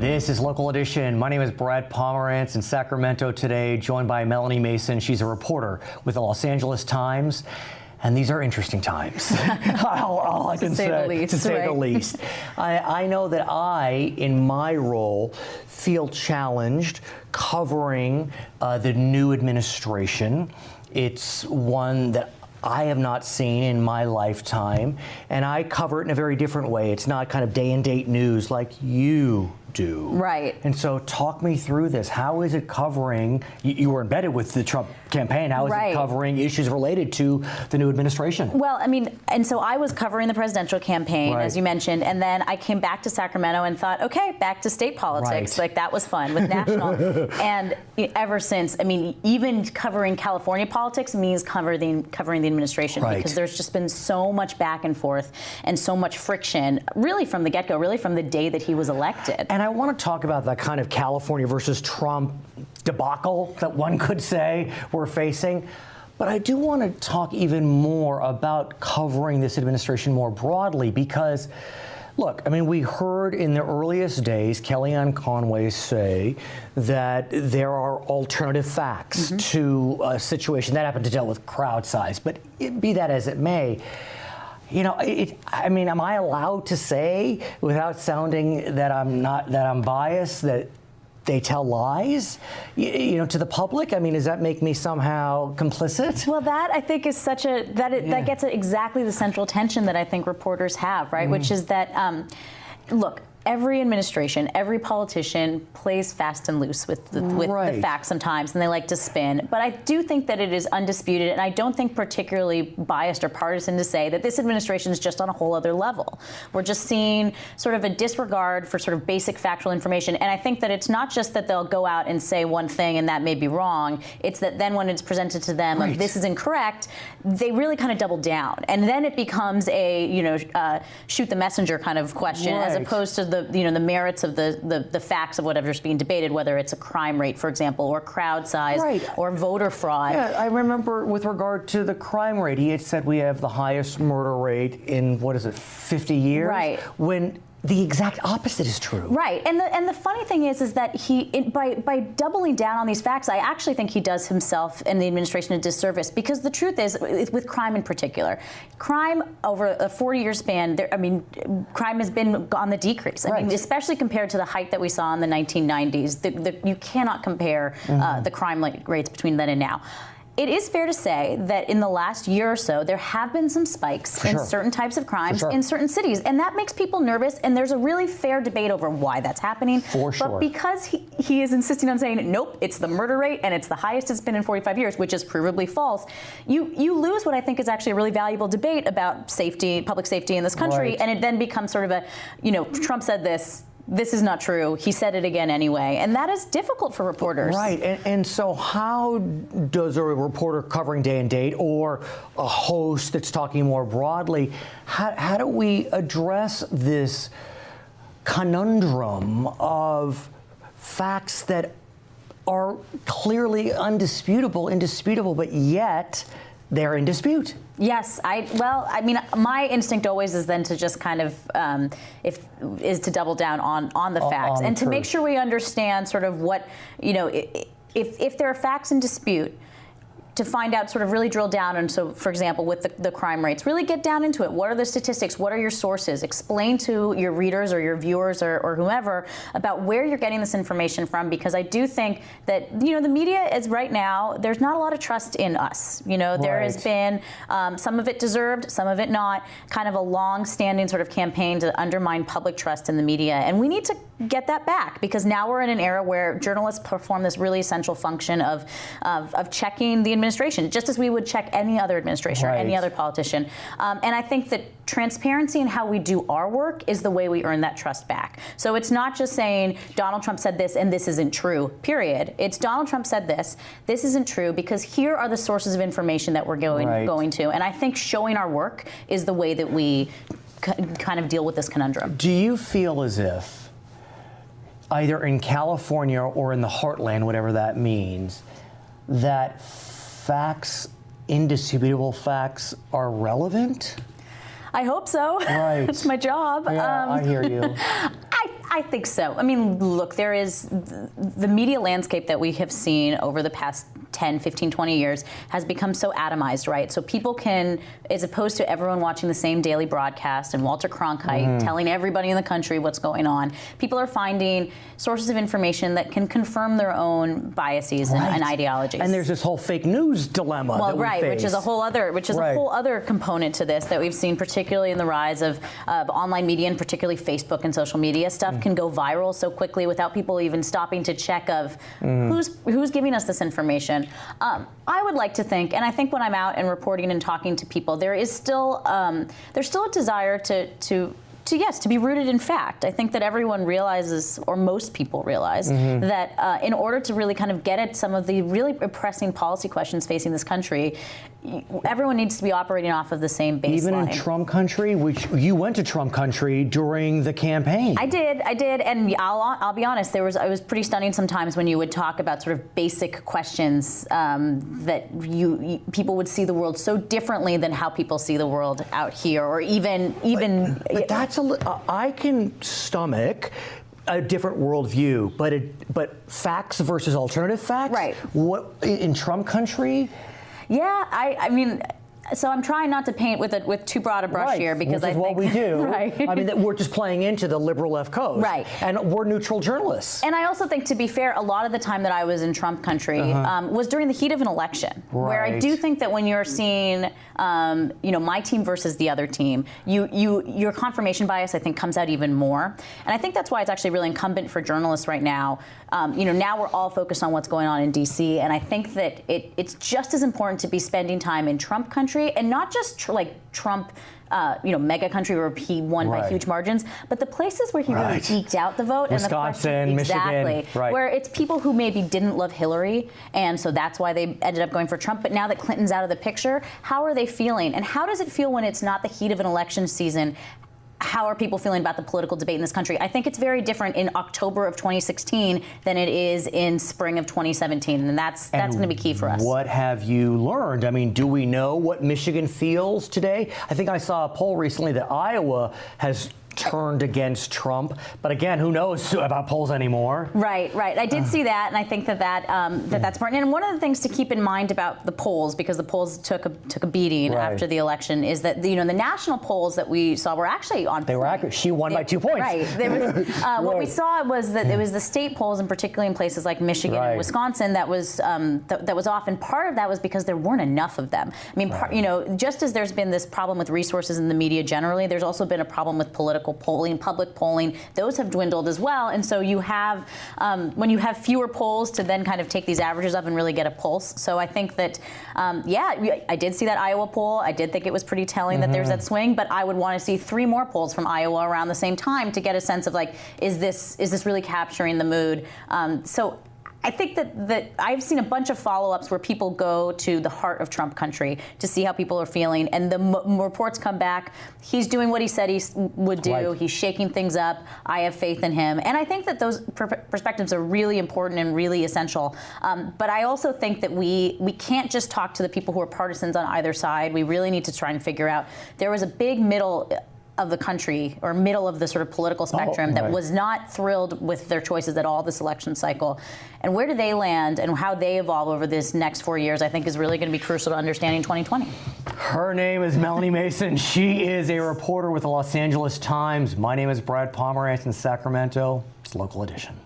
This is Local Edition. My name is Brad Pomerance in Sacramento today, joined by Melanie Mason. She's a reporter with the Los Angeles Times. And these are interesting times, all I can say, to say the least. I know that I, in my role, feel challenged covering the new administration. It's one that I have not seen in my lifetime, and I cover it in a very different way. It's not kind of day-and-date news like you do. Right. And so talk me through this. How is it covering, you were embedded with the Trump campaign, how is it covering issues related to the new administration? Well, I mean, and so I was covering the presidential campaign, as you mentioned, and then I came back to Sacramento and thought, okay, back to state politics. Like, that was fun with national. And ever since, I mean, even covering California politics means covering the administration, because there's just been so much back and forth and so much friction, really from the get-go, really from the day that he was elected. And I want to talk about that kind of California versus Trump debacle that one could say we're facing. But I do want to talk even more about covering this administration more broadly, because, look, I mean, we heard in the earliest days Kellyanne Conway say that there are alternative facts to a situation that happened to deal with crowd size. But be that as it may, you know, I mean, am I allowed to say, without sounding that I'm biased, that they tell lies, you know, to the public? I mean, does that make me somehow complicit? Well, that I think is such a that gets at exactly the central tension that I think reporters have, right? Which is that, look, every administration, every politician plays fast and loose with the facts sometimes, and they like to spin. But I do think that it is undisputed, and I don't think particularly biased or partisan to say that this administration is just on a whole other level. We're just seeing sort of a disregard for sort of basic factual information. And I think that it's not just that they'll go out and say one thing and that may be wrong. It's that then when it's presented to them, like, this is incorrect, they really kind of double down. And then it becomes a, you know, shoot the messenger kind of question, as opposed to the merits of the facts of whatever's being debated, whether it's a crime rate, for example, or crowd size, or voter fraud. Yeah, I remember with regard to the crime rate, he had said we have the highest murder rate in, what is it, 50 years? Right. When the exact opposite is true. Right, and the funny thing is that by doubling down on these facts, I actually think he does himself and the administration a disservice, because the truth is, with crime in particular, crime over a 40-year span, crime has been on the decrease. I mean, especially compared to the height that we saw in the 1990s. You cannot compare the crime rates between then and now. It is fair to say that in the last year or so, there have been some spikes in certain types of crimes in certain cities, and that makes people nervous, and there's a really fair debate over why that's happening. But because he is insisting on saying, nope, it's the murder rate, and it's the highest it's been in 45 years, which is provably false, you lose what I think is actually a really valuable debate about safety, public safety in this country, and it then becomes sort of a, you know, Trump said this is not true. He said it again anyway. And that is difficult for reporters. Right. And so how does a reporter covering day and date, or a host that's talking more broadly, how do we address this conundrum of facts that are clearly indisputable, but yet they're in dispute? Yes, I mean, my instinct always is then to just kind of, is to double down on the facts and to make sure we understand sort of what, you know, if there are facts in dispute, to find out, sort of really drill down. And so, for example, with the crime rates, really get down into it. What are the statistics? What are your sources? Explain to your readers or your viewers or whomever about where you're getting this information from, because I do think that, you know, the media is right now, there's not a lot of trust in us. You know, there has been some of it deserved, some of it not, kind of a long-standing sort of campaign to undermine public trust in the media. And we need to get that back, because now we're in an era where journalists perform this really essential function of checking the administration, just as we would check any other administration or any other politician. And I think that transparency in how we do our work is the way we earn that trust back. So it's not just saying Donald Trump said this and this isn't true, period. It's Donald Trump said this isn't true, because here are the sources of information that we're going to. And I think showing our work is the way that we kind of deal with this conundrum. Do you feel as if, either in California or in the heartland, whatever that means, that facts, indisputable facts, are relevant? I hope so. Right. It's my job. Yeah, I hear you. I think so. I mean, look, there is the media landscape that we have seen over the past 10, 15, 20 years has become so atomized, right? So people can, as opposed to everyone watching the same daily broadcast and Walter Cronkite telling everybody in the country what's going on, people are finding sources of information that can confirm their own biases and ideologies. And there's this whole fake news dilemma that we face. Which is a whole other component to this that we've seen, particularly in the rise of online media and particularly Facebook and social media. Stuff can go viral so quickly without people even stopping to check of who's giving us this information. I would like to think, and I think when I'm out and reporting and talking to people, there's still a desire to be rooted in fact. I think that everyone realizes, or most people realize, that in order to really kind of get at some of the really pressing policy questions facing this country, everyone needs to be operating off of the same baseline. Even in Trump country, which you went to Trump country during the campaign. I did, and I'll be honest. It was pretty stunning sometimes when you would talk about sort of basic questions that people would see the world so differently than how people see the world out here, or even. But that's I can stomach a different worldview, but facts versus alternative facts. Right. What in Trump country? Yeah, I mean, so I'm trying not to paint with too broad a brush here, because which is what we do. Right. I mean, we're just playing into the liberal left coast. Right. And we're neutral journalists. And I also think, to be fair, a lot of the time that I was in Trump country was during the heat of an election, where I do think that when you're seeing, my team versus the other team, your confirmation bias, I think, comes out even more. And I think that's why it's actually really incumbent for journalists right now. Now we're all focused on what's going on in D.C., and I think that it's just as important to be spending time in Trump country, and not just Trump, mega country where he won by huge margins, but the places where he really eked out the vote. Wisconsin, and the question, Michigan, where it's people who maybe didn't love Hillary, and so that's why they ended up going for Trump. But now that Clinton's out of the picture, how are they feeling? And how does it feel when it's not the heat of an election season? How are people feeling about the political debate in this country? I think it's very different in October of 2016 than it is in spring of 2017, and that's going to be key for us. What have you learned? I mean, do we know what Michigan feels today? I think I saw a poll recently that Iowa has turned against Trump, but again, who knows about polls anymore? Right. I did see that, and I think that's important. And one of the things to keep in mind about the polls, because the polls took a beating after the election, is that the national polls that we saw were actually on. They were accurate. She won by 2 points. Right. What we saw was that it was the state polls, and particularly in places like Michigan and Wisconsin, that was off. And part of that was because there weren't enough of them. I mean, just as there's been this problem with resources in the media generally, there's also been a problem with political polling, public polling. Those have dwindled as well, and so you have when you have fewer polls to then kind of take these averages up and really get a pulse. So I think that I did see that Iowa poll. I did think it was pretty telling that there's that swing, but I would want to see 3 more polls from Iowa around the same time to get a sense of is this really capturing the mood? So I think that I've seen a bunch of follow-ups where people go to the heart of Trump country to see how people are feeling, and the reports come back. He's doing what he said he would do. Right. He's shaking things up. I have faith in him. And I think that those perspectives are really important and really essential. But I also think that we can't just talk to the people who are partisans on either side. We really need to try and figure out. There was a big middle of the country, or middle of the sort of political spectrum, that was not thrilled with their choices at all this election cycle. And where do they land, and how they evolve over this next 4 years, I think is really going to be crucial to understanding 2020. Her name is Melanie Mason. She is a reporter with the Los Angeles Times. My name is Brad Pomerance in Sacramento. It's Local Edition.